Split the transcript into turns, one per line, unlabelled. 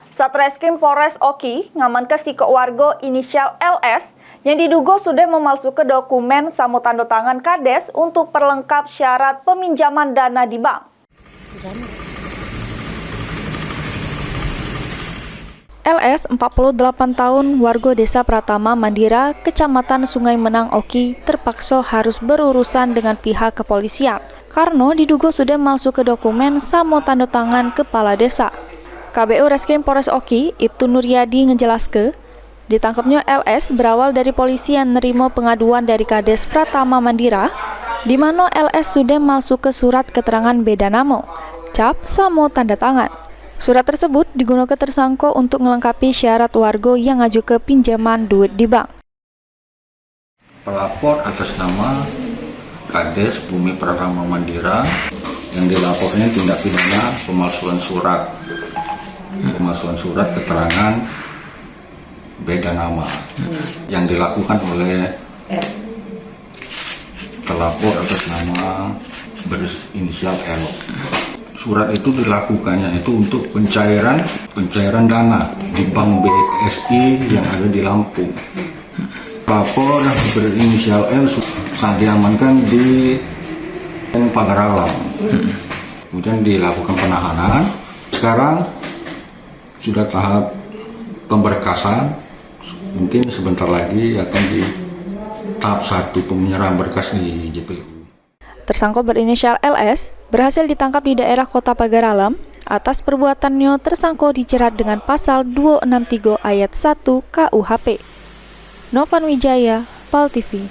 Satreskrim Polres Oki ngamankan si keluarga inisial LS yang diduga sudah memalsukan dokumen samu tanda tangan Kades untuk perlengkap syarat peminjaman dana di bank. LS 48 tahun warga desa Pratama Mandira, Kecamatan Sungai Menang Oki terpaksa harus berurusan dengan pihak kepolisian karena diduga sudah memalsukan dokumen samu tanda tangan kepala desa. KBU Reskrim Polres Oki, Ibtu Nuryadi ngejelaskan, ditangkapnya LS berawal dari polisi yang nerima pengaduan dari Kades Pratama Mandira, di mana LS sudah masuk ke surat keterangan beda nama, cap sama tanda tangan. Surat tersebut digunakan tersangka untuk melengkapi syarat warga yang ngaju ke pinjaman duit di bank.
Pelapor atas nama Kades Bumi Pratama Mandira yang dilaporkannya tindak pidana pemalsuan surat keterangan beda nama yang dilakukan oleh pelapor atas nama berinisial L. Surat itu dilakukannya itu untuk pencairan dana di Bank BSI yang ada di Lampung. Pelapor berinisial L saat diamankan di Pagaralam. Kemudian dilakukan penahanan. Sekarang sudah tahap pemberkasan, mungkin sebentar lagi akan di tahap 1 penyerahan berkas di JPU.
Tersangka berinisial LS berhasil ditangkap di daerah Kota Pagaralam. Atas perbuatannya tersangka dijerat dengan pasal 263 ayat 1 KUHP. Novan Wijaya, PAL TV.